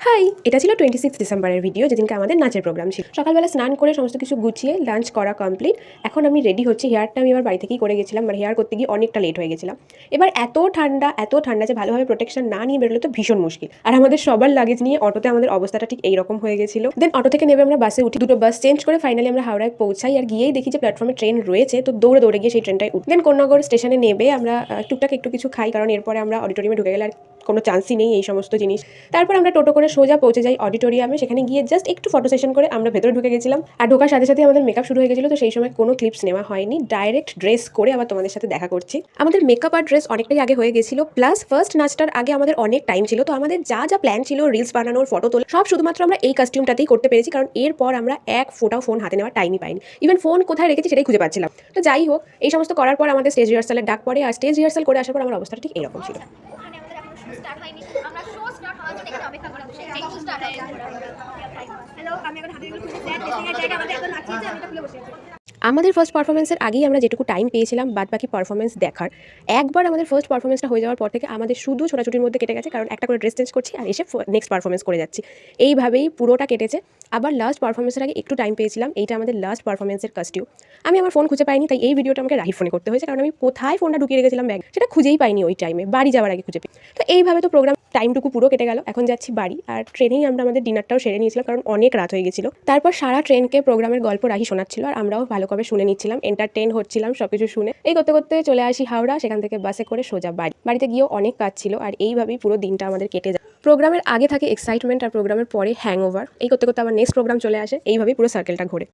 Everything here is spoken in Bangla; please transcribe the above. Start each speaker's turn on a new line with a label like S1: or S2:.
S1: হাই, এটা ছিল 26 ডিসেম্বরের ভিডিও, যেদিনকে আমাদের নাচের প্রোগ্রাম ছিল। সকালবেলা স্নান করে সমস্ত কিছু গুছিয়ে লাঞ্চ করা কমপ্লিট। এখন আমি রেডি হচ্ছি। হেয়ারটা আমি আমার বাড়ি থেকেই করে গেছিলাম, মানে হেয়ার করতে গিয়ে অনেকটা লেট হয়ে গেছিলাম। এবার এত ঠান্ডা যে ভালোভাবে প্রোটেকশন না নিয়ে বেরোলে তো ভীষণ মুশকিল। আর আমাদের সবার লাগেজ নিয়ে অটোতে আমাদের অবস্থাটা ঠিক এইরকম হয়ে গেছিল। দেন অটো থেকে নেমে আমরা বাসে উঠি, দুটো বাস চেঞ্জ করে ফাইনালি আমরা হাওড়ায় পৌঁছাই। আর গিয়েই দেখি যে প্ল্যাটফর্মে ট্রেন রয়েছে, তো দৌড়ে দৌড়ে গিয়ে সেই ট্রেনটায় উঠি। দেন কোন্নগর স্টেশনে নেবে আমরা টুকটাক একটু কিছু খাই, কারণ এরপরে আমরা অডিটোরিয়ামে ঢুকে গেলে আর কোনো চান্সই নেই এই সমস্ত জিনিস। তারপর আমরা টোটো করে সোজা পৌঁছে যাই অডিটোরিয়ামে। সেখানে গিয়ে জাস্ট একটু ফটো সেশন করে আমরা ভেতরে ঢুকে গেছিলাম। আর ঢোকার সাথে সাথে আমাদের মেকআপ শুরু হয়ে গেছিলো, তো সেই সময় কোনো ক্লিপস নেওয়া হয়নি। ডাইরেক্ট ড্রেস করে আবার তোমাদের সাথে দেখা করছি। আমাদের মেকআপ আর ড্রেস অনেকটাই আগে হয়ে গেছিল, প্লাস ফার্স্ট নাচটার আগে আমাদের অনেক টাইম ছিল। তো আমাদের যা যা প্ল্যান ছিল, রিলস বানানোর, ফটো তোলা, সব শুধুমাত্র আমরা এই কস্টিউমটাতেই করতে পেরেছি, কারণ এরপর আমরা এক ফোটাও ফোন হাতে নেওয়ার টাইমই পাইনি। ইভেন ফোন কোথায় রেখেছি সেটাই খুঁজে পাচ্ছিলাম। তো যাই হোক, এই সমস্ত করার পর আমাদের স্টেজ রিহার্সালের ডাক পড়ে। আর স্টেজ রিহার্সাল করে আসার পর আমার অবস্থাটা ঠিক এরকম ছিল। আমাদের ফার্স্ট পারফরমেন্সের আগেই আমরা যেটুকু টাইম পেয়েছিলাম বাদ বাকি পারফরমেন্স দেখার, একবার আমাদের ফার্স্ট পারফরমেন্সটা হয়ে যাওয়ার পর থেকে আমাদের শুধু ছোটাছুটির মধ্যে কেটে গেছে, কারণ একটা করে ড্রেস চেঞ্জ করছি আর এসে নেক্সট পারফরমেন্স করে যাচ্ছি। এইভাবেই পুরোটা কেটেছে। আবার লাস্ট পারফরমেন্সের আগে একটু টাইম পেয়েছিলাম, এইটা আমাদের লাস্ট পারফরমেন্সের কস্টিউম। আমি আমার ফোন খুঁজে পাইনি, তাই এই ভিডিওটা আমাকে রাহির ফোনে করতে হয়েছে, কারণ আমি কোথায় ফোনটা ঢুকিয়ে রেখেছিলাম ব্যাগ সেটা খুঁজেই পাইনি ওই টাইমে, বাড়ি যাওয়ার আগে খুঁজে পাই। তো এইভাবে তো প্রোগ্রাম টাইমটুকু পুরো কেটে গেল। এখন যাচ্ছি বাড়ি, আর ট্রেনেই আমরা আমাদের ডিনারটাও সেরে নিয়েছিলাম, কারণ অনেক রাত হয়ে গেছিলো। তারপর সারা ট্রেনকে প্রোগ্রামের গল্প রাহি শোনাচ্ছিল, আর আমরাও ভালো করে শুনে নিচ্ছিলাম, এন্টারটেন হচ্ছিলাম সবকিছু শুনে। এই করতে করতে চলে আসি হাওড়া, সেখান থেকে বাসে করে সোজা বাড়িতে গিয়েও অনেক কাজ ছিল। আর এইভাবেই পুরো দিনটা আমাদের কেটে যায়। প্রোগ্রামের আগে থাকে এক্সাইটমেন্ট, আর প্রোগ্রামের পরে হ্যাংওভার। এই করতে করতে আবার নেক্সট প্রোগ্রাম চলে আসে। এইভাবেই পুরো সার্কেলটা ঘোরে।